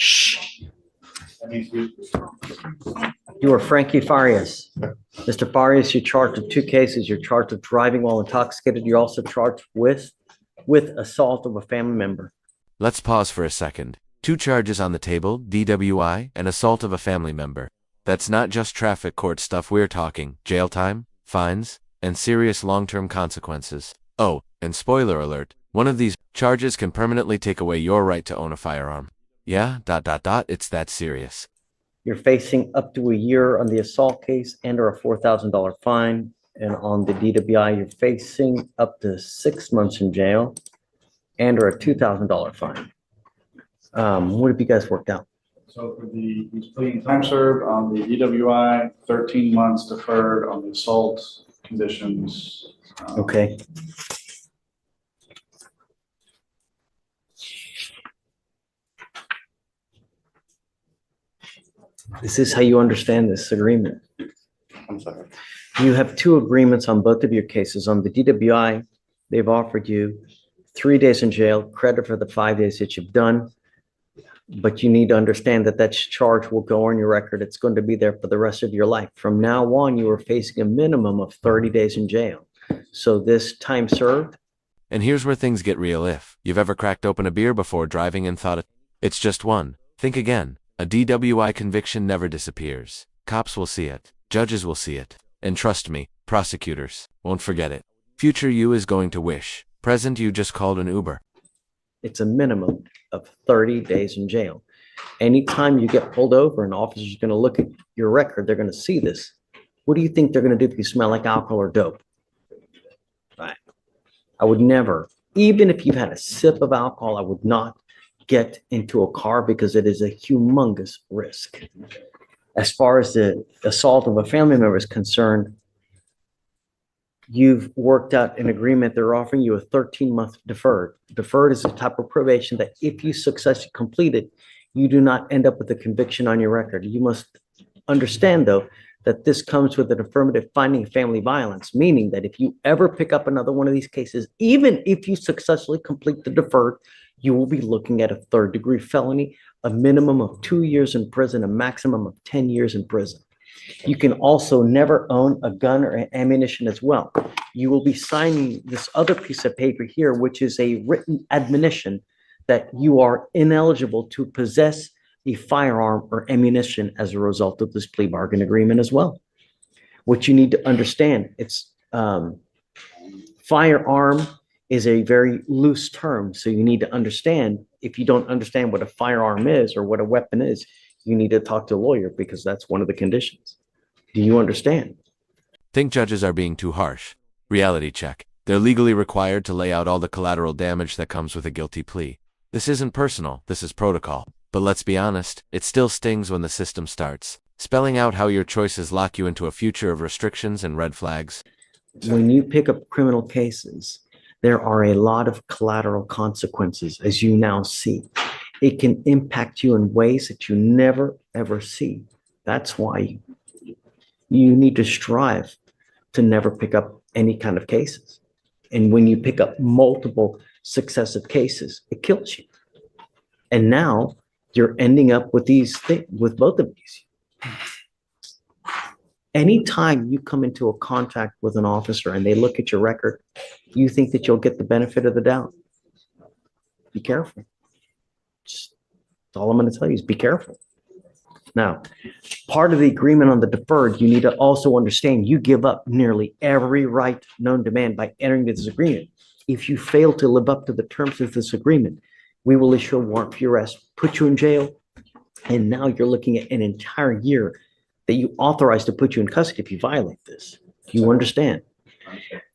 Shh. You are Frankie Farius. Mr. Farius, you're charged with two cases. You're charged with driving while intoxicated. You're also charged with assault of a family member. Let's pause for a second. Two charges on the table, DWI and assault of a family member. That's not just traffic court stuff, we're talking jail time, fines, and serious long-term consequences. Oh, and spoiler alert, one of these charges can permanently take away your right to own a firearm. Yeah, it's that serious. You're facing up to a year on the assault case and/or a $4,000 fine. And on the DWI, you're facing up to 6 months in jail and/or a $2,000 fine. What have you guys worked out? So for he's pleading time served on the DWI, 13 months deferred on the assault conditions. Okay. This is how you understand this agreement. I'm sorry. You have two agreements on both of your cases. On the DWI, they've offered you 3 days in jail, credit for the 5 days that you've done. But you need to understand that that charge will go on your record. It's going to be there for the rest of your life. From now on, you are facing a minimum of 30 days in jail. So this time served. And here's where things get real. If you've ever cracked open a beer before driving and thought it's just one, think again. A DWI conviction never disappears. Cops will see it. Judges will see it. And trust me, prosecutors won't forget it. Future you is going to wish. Present you just called an Uber. It's a minimum of 30 days in jail. Anytime you get pulled over, an officer's going to look at your record. They're going to see this. What do you think they're going to do if you smell like alcohol or dope? Right. I would never, even if you've had a sip of alcohol, I would not get into a car because it is a humongous risk. As far as the assault of a family member is concerned, you've worked out an agreement. They're offering you a 13-month deferred. Deferred is a type of probation that if you successfully complete it, you do not end up with a conviction on your record. You must understand, though, that this comes with an affirmative finding of family violence, meaning that if you ever pick up another one of these cases, even if you successfully complete the deferred, you will be looking at a third-degree felony, a minimum of 2 years in prison, a maximum of 10 years in prison. You can also never own a gun or ammunition as well. You will be signing this other piece of paper here, which is a written admonition that you are ineligible to possess a firearm or ammunition as a result of this plea bargain agreement as well. What you need to understand, it's firearm is a very loose term. So you need to understand, if you don't understand what a firearm is or what a weapon is, you need to talk to a lawyer because that's one of the conditions. Do you understand? Think judges are being too harsh. Reality check. They're legally required to lay out all the collateral damage that comes with a guilty plea. This isn't personal, this is protocol. But let's be honest, it still stings when the system starts, spelling out how your choices lock you into a future of restrictions and red flags. When you pick up criminal cases, there are a lot of collateral consequences, as you now see. It can impact you in ways that you never, ever see. That's why you need to strive to never pick up any kind of cases. And when you pick up multiple successive cases, it kills you. And now you're ending up with these things, with both of these. Anytime you come into a contact with an officer and they look at your record, you think that you'll get the benefit of the doubt. Be careful. That's all I'm going to tell you is be careful. Now, part of the agreement on the deferred, you need to also understand you give up nearly every right known to man by entering into this agreement. If you fail to live up to the terms of this agreement, we will issue a warrant for your arrest, put you in jail, and now you're looking at an entire year that you authorize to put you in custody if you violate this. You understand?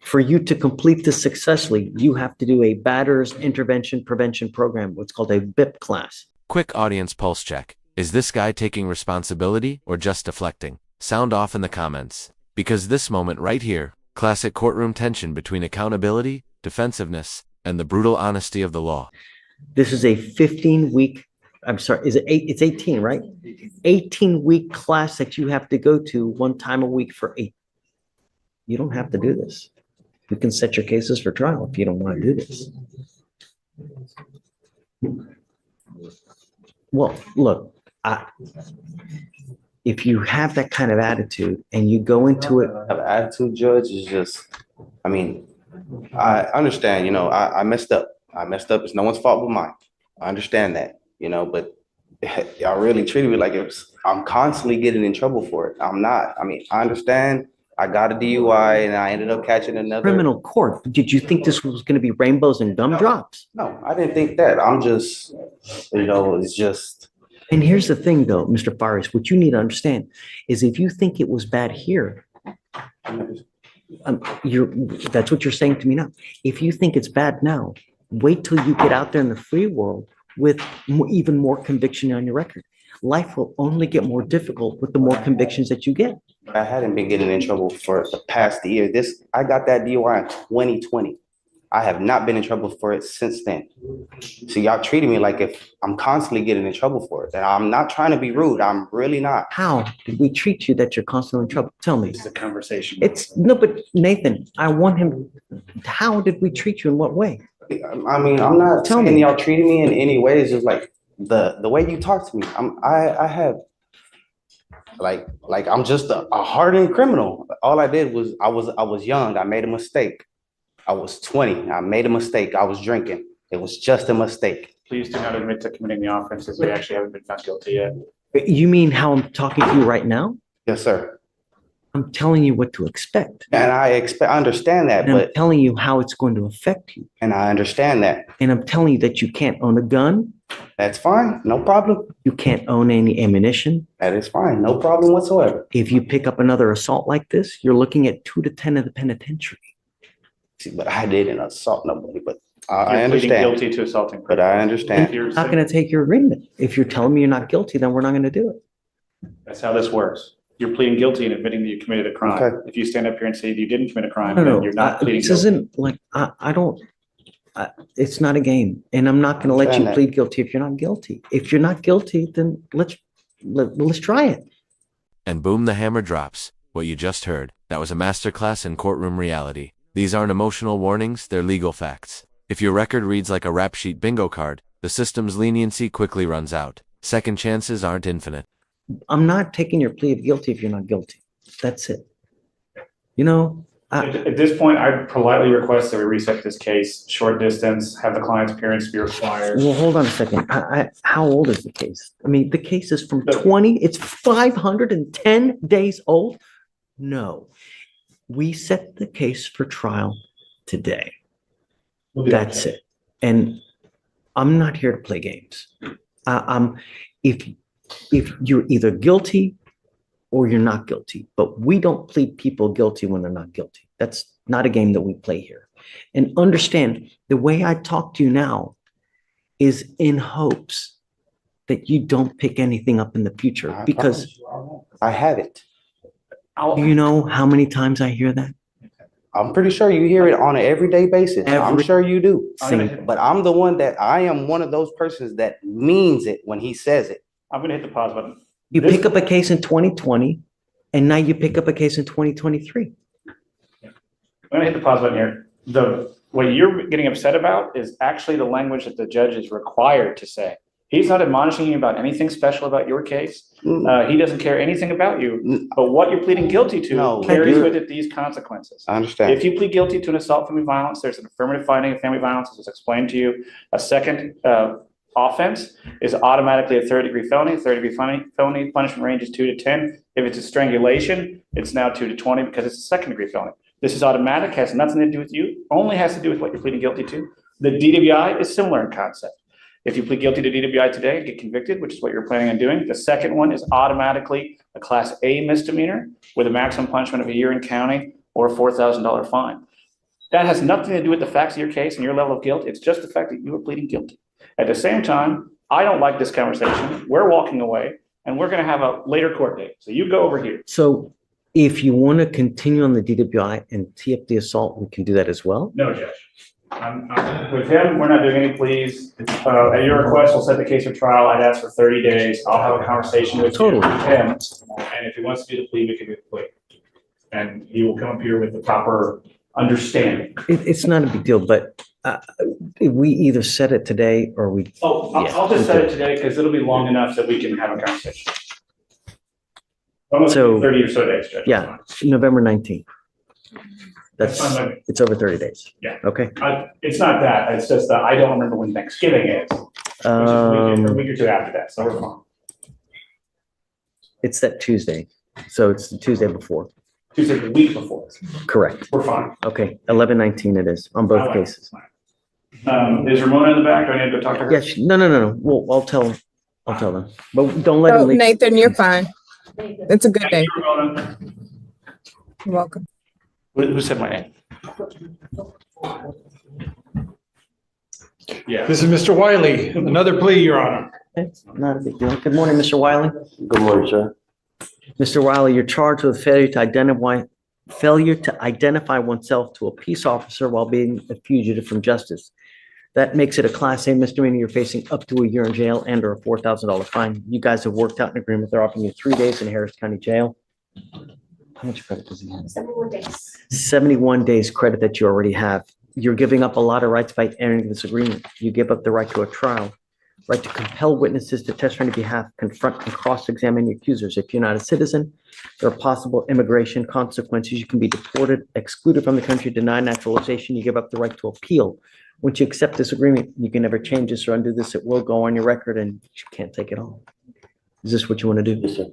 For you to complete this successfully, you have to do a batterers intervention prevention program, what's called a BIP class. Quick audience pulse check. Is this guy taking responsibility or just deflecting? Sound off in the comments. Because this moment right here, classic courtroom tension between accountability, defensiveness, and the brutal honesty of the law. This is a 15-week, I'm sorry, is it 8? It's 18, right? 18-week class that you have to go to 1 time a week for 8. You don't have to do this. You can set your cases for trial if you don't want to do this. Well, look, if you have that kind of attitude and you go into it, Have an attitude, Judge, is just, I mean, I understand, I messed up. I messed up. It's no one's fault but mine. I understand that, but y'all really treated me like I'm constantly getting in trouble for it. I'm not. I mean, I understand. I got a DUI and I ended up catching another. criminal court, did you think this was going to be rainbows and gumdrops? No, I didn't think that. I'm just, it's just. And here's the thing though, Mr. Farius, what you need to understand is if you think it was bad here, that's what you're saying to me now. If you think it's bad now, wait till you get out there in the free world with even more conviction on your record. Life will only get more difficult with the more convictions that you get. I hadn't been getting in trouble for the past year. I got that DUI in 2020. I have not been in trouble for it since then. So y'all treated me like if I'm constantly getting in trouble for it. And I'm not trying to be rude. I'm really not. How did we treat you that you're constantly in trouble? Tell me. It's a conversation. No, but Nathan, I want him. How did we treat you in what way? I mean, I'm not Tell saying me. y'all treated me in any way. It's just like the way you talk to me. I have like I'm just a hardened criminal. All I did was I was young. I made a mistake. I was 20. I made a mistake. I was drinking. It was just a mistake. Please do not admit to committing the offense as we actually haven't been found guilty yet. You mean how I'm talking to you right now? Yes, sir. I'm telling you what to expect. And I understand that, And I'm but telling you how it's going to affect you. and I understand that. And I'm telling you that you can't own a gun. That's fine. No problem. You can't own any ammunition. That is fine. No problem whatsoever. If you pick up another assault like this, you're looking at 2 to 10 of the penitentiary. See, but I didn't assault nobody, but I You're pleading understand. guilty to assaulting. But I understand. If you're I'm not going to take your agreement. If you're telling me you're not guilty, then we're not going to do it. That's how this works. You're pleading guilty and admitting that you committed a crime. Okay. If you stand up here and say you didn't commit a crime, No, then no, you're not pleading this guilty. isn't like, it's not a game. And I'm not going to let you Understand that. plead guilty if you're not guilty. If you're not guilty, then let's try it. And boom, the hammer drops. What you just heard, that was a masterclass in courtroom reality. These aren't emotional warnings, they're legal facts. If your record reads like a rap sheet bingo card, the system's leniency quickly runs out. Second chances aren't infinite. I'm not taking your plea of guilty if you're not guilty. That's it. At this point, I politely request that we reset this case, short distance, have the client's appearance be required. Well, hold on a second. How old is the case? I mean, the case is from 20, it's 510 days old. No, we set the case for trial today. That's it. And I'm not here to play games. If you're either guilty or you're not guilty, but we don't plead people guilty when they're not guilty. That's not a game that we play here. And understand the way I talk to you now is in hopes that you don't pick anything up in the future, I because promise you I won't. I have it. do you know how many times I hear that? I'm pretty sure you hear it on an everyday basis. I'm Every sure you do. Same. But I'm the one that I am one of those persons that means it when he says it. I'm gonna hit the pause button. You pick up a case in 2020, and now you pick up a case in 2023. I'm gonna hit the pause button here. What you're getting upset about is actually the language that the judge is required to say. He's not admonishing you about anything special about your case. He doesn't care anything about you, but what you're pleading guilty to No, carries you're- with it these consequences. I understand. If you plead guilty to an assault family violence, there's an affirmative finding of family violence, as was explained to you. A second offense is automatically a third-degree felony. Third-degree felony punishment range is 2 to 10. If it's a strangulation, it's now 2 to 20 because it's a second-degree felony. This is automatic, has nothing to do with you, only has to do with what you're pleading guilty to. The DWI is similar in concept. If you plead guilty to DWI today and get convicted, which is what you're planning on doing, the second one is automatically a Class A misdemeanor with a maximum punishment of a year in county or a $4,000 fine. That has nothing to do with the facts of your case and your level of guilt. It's just the fact that you are pleading guilty. At the same time, I don't like this conversation. We're walking away, and we're going to have a later court date. So you go over here. So if you want to continue on the DWI and tee up the assault, we can do that as well. No, Judge. With him, we're not doing any pleas. At your request, we'll set the case for trial. I'd ask for 30 days. I'll have a conversation with Totally. him. And if he wants to do the plea, we can do the plea. And he will come up here with the proper understanding. It's not a big deal, but We either set it today or we, Oh, I'll just set it today because it'll be long enough that we can have a conversation. Almost So- 30 or so days, Judge. yeah, November 19th. That's, That's fine. it's over 30 days. Yeah. Okay. It's not that, it's just that I don't remember when Thanksgiving is, which is a week or two after that, so we're fine. It's that Tuesday. So it's the Tuesday before. Tuesday, the week before, Correct. we're fine. Okay, 11/19 it is on both All right. cases. Is Ramona in the back? Do I need to go talk to her? Yeah, no. Well, I'll tell them. But don't let Oh, them leak. Nathan, you're fine. It's a good day. Thank you, Ramona. You're welcome. Who said my name? Yeah. This is Mr. Wiley, another plea, Your Honor. It's not a big deal. Good morning, Mr. Wiley. Good morning, sir. Mr. Wiley, you're charged with failure to identify oneself to a peace officer while being a fugitive from justice. That makes it a Class A misdemeanor. You're facing up to a year in jail and or a $4,000 fine. You guys have worked out an agreement. They're offering you 3 days in Harris County Jail. How much credit does he have? 71 days. 71 days credit that you already have. You're giving up a lot of rights by entering this agreement. You give up the right to a trial, right to compel witnesses to testify on your behalf, confront and cross-examine your accusers. If you're not a citizen, there are possible immigration consequences. You can be deported, excluded from the country, denied naturalization. You give up the right to appeal. Once you accept this agreement, you can never change this or undo this. It will go on your record and you can't take it off. Is this what you want to do? Yes, sir.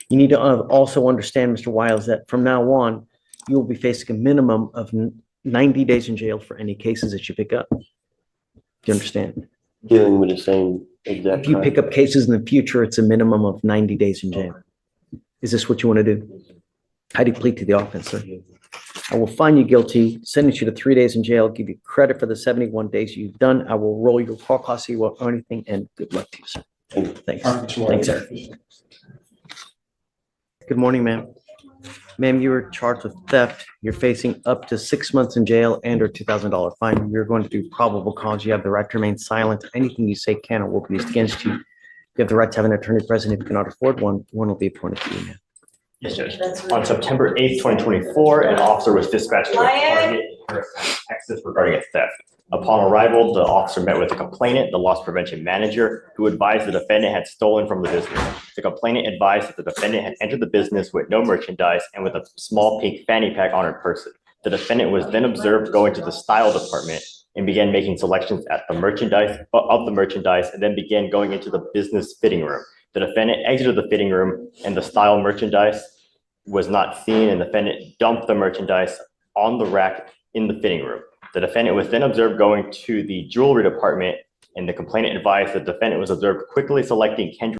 You need to also understand, Mr. Wiles, that from now on, you will be facing a minimum of 90 days in jail for any cases that you pick up. Do you understand? Dealing with the same exact If you crime. pick up cases in the future, it's a minimum of 90 days in jail. Is this what you want to do? How do you plead to the offense, sir? I will find you guilty, sentence you to 3 days in jail, give you credit for the 71 days you've done. I will roll your call costs, you won't owe anything, and good luck to you, sir. Thanks. Thanks, sir. Good morning, ma'am. Ma'am, you were charged with theft. You're facing up to 6 months in jail and or $2,000 fine. You're going to do probable cause. You have the right to remain silent. Anything you say can or will be used against you. You have the right to have an attorney present. If you cannot afford one, one will be appointed to you, ma'am. Yes, Judge. On September 8th, 2024, an officer was dispatched to a target in Harris County, Texas regarding a theft. Upon arrival, the officer met with the complainant, the loss prevention manager, who advised the defendant had stolen from the business. The complainant advised that the defendant had entered the business with no merchandise and with a small pink fanny pack on her person. The defendant was then observed going to the style department and began making selections at the merchandise and then began going into the business fitting room. The defendant exited the fitting room and the style merchandise was not seen, and the defendant dumped the merchandise on the rack in the fitting room. The defendant was then observed going to the jewelry department, and the complainant advised the defendant was observed quickly selecting Kendra